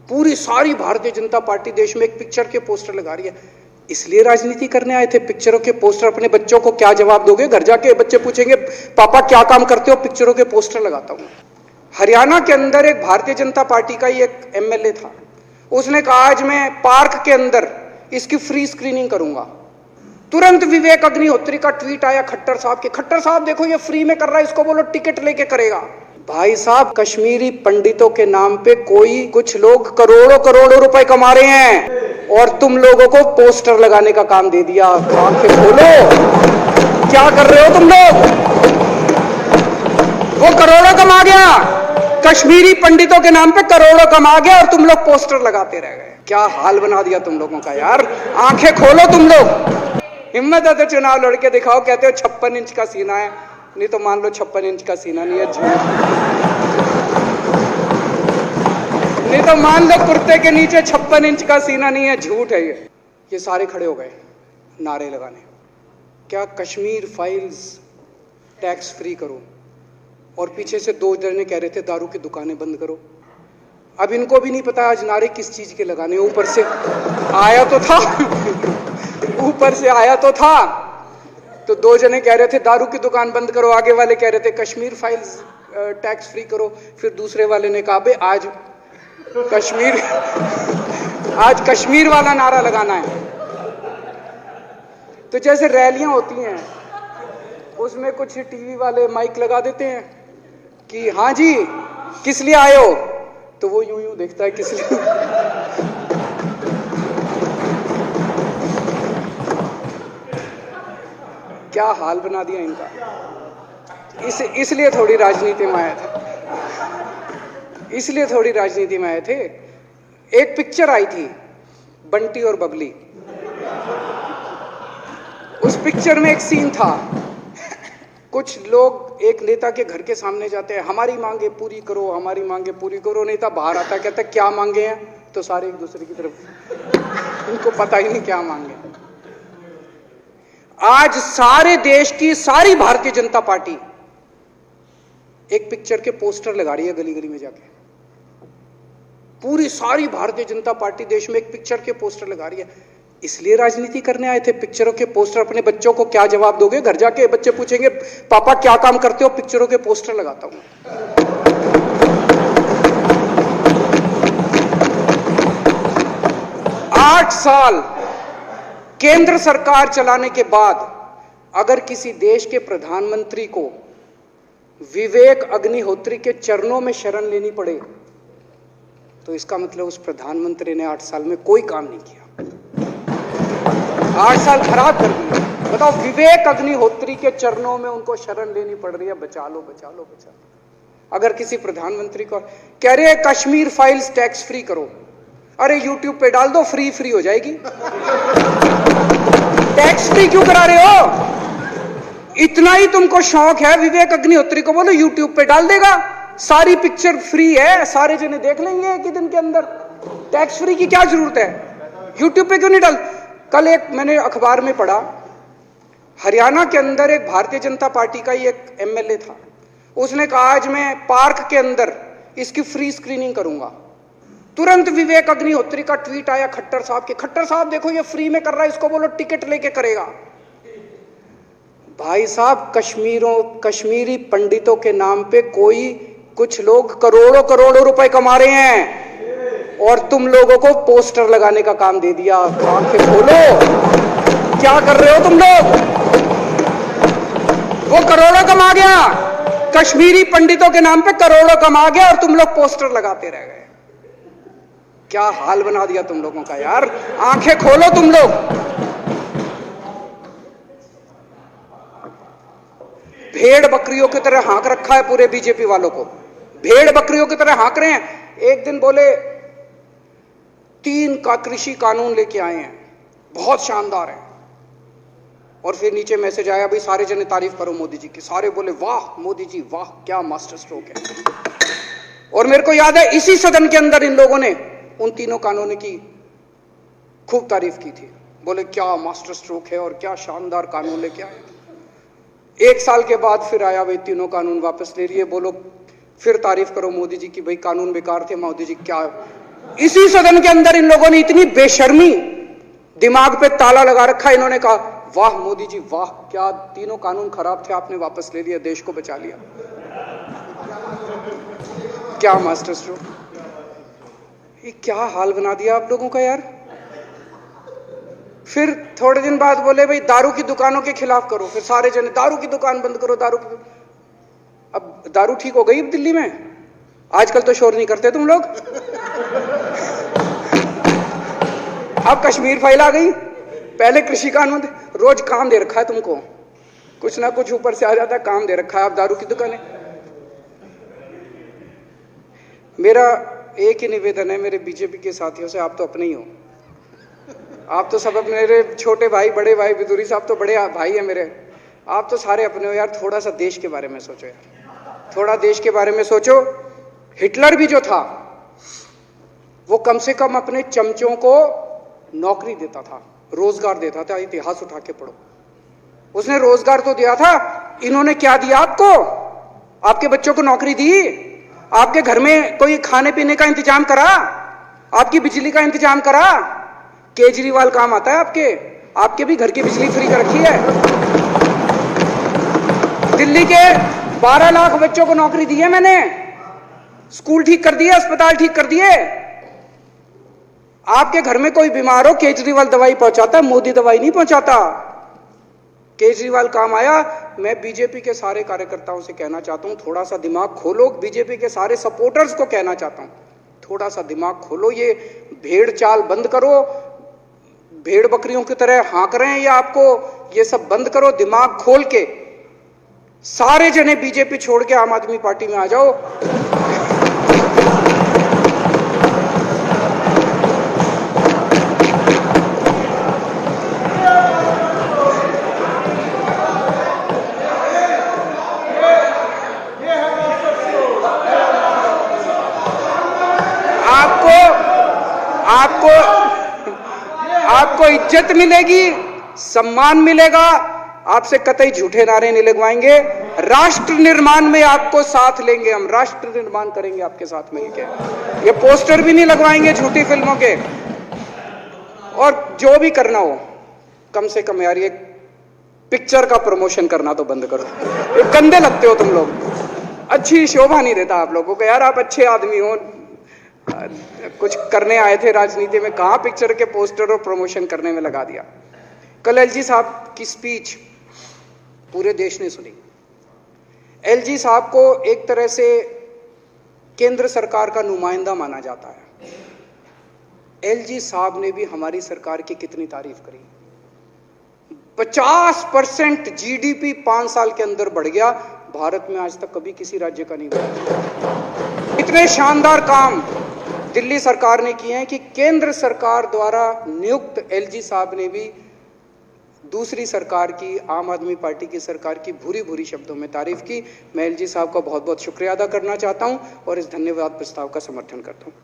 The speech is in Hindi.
पूरी सारी भारतीय जनता पार्टी देश में एक पिक्चर के पोस्टर लगा रही है। इसलिए राजनीति करने आए थे? पिक्चरों के पोस्टर। अपने बच्चों को क्या जवाब दोगे? घर जाके बच्चे पूछेंगे पापा क्या काम करते हो? पिक्चरों के पोस्टर लगाता हूं। हरियाणा के अंदर एक भारतीय जनता पार्टी का ही एक एमएलए था, उसने कहा आज मैं पार्क के अंदर इसकी फ्री स्क्रीनिंग करूंगा। तुरंत विवेक अग्निहोत्री का ट्वीट आया खट्टर साहब के, खट्टर साहब देखो ये फ्री में कर रहा है, इसको बोलो टिकट लेके करेगा। भाई साहब, कश्मीरी पंडितों के नाम पे कुछ लोग करोड़ों करोड़ों रुपए कमा रहे हैं और तुम लोगों को पोस्टर लगाने का काम दे दिया। आंखें खोलो, क्या कर रहे हो तुम लोग? वो करोड़ों कमा गया, कश्मीरी पंडितों के नाम पे करोड़ों कमा गया और तुम लोग पोस्टर लगाते रह गए। क्या हाल बना दिया तुम लोगों का यार। आंखें खोलो तुम लोग। हिम्मत है तो चुनाव लड़के दिखाओ। कहते हो 56 इंच का सीना है, नहीं तो मान लो 56 इंच का सीना नहीं है, झूठ। नहीं तो मान लो कुर्ते के नीचे 56 इंच का सीना नहीं है, झूठ है ये सारे खड़े हो गए नारे लगाने। क्या कश्मीर फाइल्स टैक्स फ्री करो, और पीछे से 2 जने कह रहे थे दारू की दुकानें बंद करो। अब इनको भी नहीं पता आज नारे किस चीज के लगाने। ऊपर से आया तो था ऊपर से आया तो था, तो 2 जने कह रहे थे दारू की दुकान बंद करो, आगे वाले कह रहे थे कश्मीर फाइल्स टैक्स फ्री करो, फिर दूसरे वाले ने कहा आज कश्मीर वाला नारा लगाना है। तो जैसे रैलियां होती हैं उसमें कुछ टीवी वाले माइक लगा देते हैं कि हाँ जी किस लिए आए हो, तो वो यूं यूं देखता है किस लिए। क्या हाल बना दिया इनका। इसलिए थोड़ी राजनीति में आया था, इसलिए थोड़ी राजनीति में आए थे। एक पिक्चर आई थी बंटी और बबली, उस पिक्चर में एक सीन था, कुछ लोग एक नेता के घर के सामने जाते हैं, हमारी मांगे पूरी करो, हमारी मांगे पूरी करो। नेता बाहर आता है, कहता है क्या मांगे हैं, तो सारे एक दूसरे की तरफ, उनको पता ही नहीं क्या मांगे। आज सारे देश की सारी भारतीय जनता पार्टी एक पिक्चर के पोस्टर लगा रही है गली गली में जाके। पूरी सारी भारतीय जनता पार्टी देश में एक पिक्चर के पोस्टर लगा रही है। इसलिए राजनीति करने आए थे? पिक्चरों के पोस्टर। अपने bच्चों को क्या जवाब दोगे? घर जाके बच्चे पूछेंगे पापा क्या काम करते हो? पिक्चरों के पोस्टर लगाता हूं। 8 साल केंद्र सरकार चलाने के बाद अगर किसी देश के प्रधानमंत्री को विवेक अग्निहोत्री के चरणों में शरण लेनी पड़े तो इसका मतलब उस प्रधानमंत्री ने 8 साल में कोई काम नहीं किया। 8 साल खराब कर दिए। बताओ, विवेक अग्निहोत्री के चरणों में उनको शरण लेनी पड़ रही है, बचा लो बचा लो बचा लो। अगर किसी प्रधानमंत्री को कह रहे हैं कश्मीर फाइल्स टैक्स फ्री करो, अरे यूट्यूब पे डाल दो, फ्री हो जाएगी। टैक्स फ्री क्यों करा रहे हो? इतना ही तुमको शौक है, विवेक अग्निहोत्री को बोलो यूट्यूब पे डाल देगा, सारी पिक्चर फ्री है, सारे जने देख लेंगे एक ही दिन के अंदर। टैक्स फ्री की क्या जरूरत है? यूट्यूब पे क्यों नहीं डाल? कल एक मैंने अखबार में पढ़ा, हरियाणा के अंदर एक भारतीय जनता पार्टी का ही एक एमएलए था, उसने कहा आज मैं पार्क के अंदर इसकी फ्री स्क्रीनिंग करूंगा। तुरंत विवेक अग्निहोत्री का ट्वीट आया खट्टर साहब के, खट्टर साहब देखो ये फ्री में कर रहा है, इसको बोलो टिकट लेके करेगा। भाई साहब, कश्मीरी पंडितों के नाम पे कुछ लोग करोड़ों करोड़ों रुपए कमा रहे हैं और तुम लोगों को पोस्टर लगाने का काम दे दिया। आंखें खोलो, क्या कर रहे हो तुम लोग? वो करोड़ों कमा गया, कश्मीरी पंडितों के नाम पे करोड़ों कमा गया और तुम लोग पोस्टर लगाते रह गए। क्या हाल बना दिया तुम लोगों का यार। आंखें खोलो तुम लोग। भेड़ बकरियों की तरह हाँक रखा है पूरे बीजेपी वालों को, भेड़ बकरियों की तरह हाँक रहे हैं। एक दिन बोले 3 का कृषि कानून लेके आए हैं, बहुत शानदार है, और फिर नीचे मैसेज आया भाई सारे जने तारीफ करो मोदी जी की। सारे बोले वाह मोदी जी वाह, क्या मास्टर स्ट्रोक है। और मेरे को याद है इसी सदन के अंदर इन लोगों ने उन 3 कानूनों की खूब तारीफ की थी, बोले क्या मास्टर स्ट्रोक है और क्या शानदार कानून लेके आए। 1 साल के बाद फिर आया भाई 3 कानून वापस ले लिए, बोलो फिर तारीफ करो मोदी जी की, भाई कानून बेकार थे मोदी जी, क्या इसी सदन के अंदर इन लोगों ने इतनी बेशर्मी, दिमाग पे ताला लगा रखा। इन्होंने कहा वाह मोदी जी वाह, क्या तीनों कानून खराब थे, आपने वापस ले लिया, देश को बचा लिया। क्या मास्टर स्ट्रोक, ये क्या हाल बना दिया आप लोगों का यार। फिर थोड़े दिन बाद बोले भाई दारू की दुकानों के खिलाफ करो, फिर सारे जने दारू की दुकान बंद करो, दारू की। अब दारू ठीक हो गई दिल्ली में, आजकल तो शोर नहीं करते तुम लोग। अब कश्मीर फाइल आ गई, पहले कृषि कानून, रोज काम दे रखा है तुमको, कुछ ना कुछ ऊपर से आ जाता है, काम दे रखा है। अब दारू की दुकानें। मेरा एक ही निवेदन है मेरे बीजेपी के साथियों से, आप तो अपने ही हो, आप तो सब अपने, मेरे छोटे भाई, बड़े भाई, बिदुरी साहब तो बड़े भाई है मेरे, आप तो सारे अपने हो यार। थोड़ा सा देश के बारे में सोचो यार, थोड़ा देश के बारे में सोचो। हिटलर भी जो था वो कम से कम अपने चमचों को नौकरी देता था, रोजगार देता था। इतिहास उठा के पढ़ो, उसने रोजगार तो दिया था। इन्होंने क्या दिया आपको? आपके बच्चों को नौकरी दी? आपके घर में कोई खाने पीने का इंतजाम करा? आपकी बिजली का इंतजाम करा? केजरीवाल काम आता है आपके? आपके भी घर की बिजली फ्री कर रखी है। दिल्ली के 12 लाख बच्चों को नौकरी दी है मैंने, स्कूल ठीक कर दिए, अस्पताल ठीक कर दिए। आपके घर में कोई बीमार हो, केजरीवाल दवाई पहुंचाता है, मोदी दवाई नहीं पहुंचाता। केजरीवाल काम आया। मैं बीजेपी के सारे कार्यकर्ताओं से कहना चाहता हूं, थोड़ा सा दिमाग खोलो। बीजेपी के सारे सपोर्टर्स को कहना चाहता हूं, थोड़ा सा दिमाग खोलो। ये भेड़ चाल बंद करो, भेड़ बकरियों की तरह हाँक रहे हैं ये आपको, ये सब बंद करो। दिमाग खोल के सारे जने बीजेपी छोड़ के आम आदमी पार्टी में आ जाओ। आपको इज्जत मिलेगी, सम्मान मिलेगा, आपसे कतई झूठे नारे नहीं लगवाएंगे। राष्ट्र निर्माण में आपको साथ लेंगे, हम राष्ट्र निर्माण करेंगे आपके साथ मिलकर। ये पोस्टर भी नहीं लगवाएंगे झूठी फिल्मों के। और जो भी करना हो, कम से कम यार ये पिक्चर का प्रमोशन करना तो बंद करो। ये गंदे लगते हो तुम लोग, अच्छी शोभा नहीं देता आप लोगों को यार। आप अच्छे आदमी हो, कुछ करने आए थे राजनीति में, कहां पिक्चर के पोस्टर और प्रमोशन करने में लगा दिया। कल एलजी साहब की स्पीच पूरे देश ने सुनी। एलजी साहब को एक तरह से केंद्र सरकार का नुमाइंदा माना जाता है। एलजी साहब ने भी हमारी सरकार की कितनी तारीफ करी। 50% जीडीपी 5 साल के अंदर बढ़ गया, भारत में आज तक कभी किसी राज्य का नहीं बढ़ा। इतने शानदार काम दिल्ली सरकार ने किए हैं कि केंद्र सरकार द्वारा नियुक्त एलजी साहब ने भी दूसरी सरकार की, आम आदमी पार्टी की सरकार की भूरी भूरी शब्दों में तारीफ की। मैं एलजी साहब का बहुत बहुत शुक्रिया अदा करना चाहता हूं और इस धन्यवाद प्रस्ताव का समर्थन करता हूं।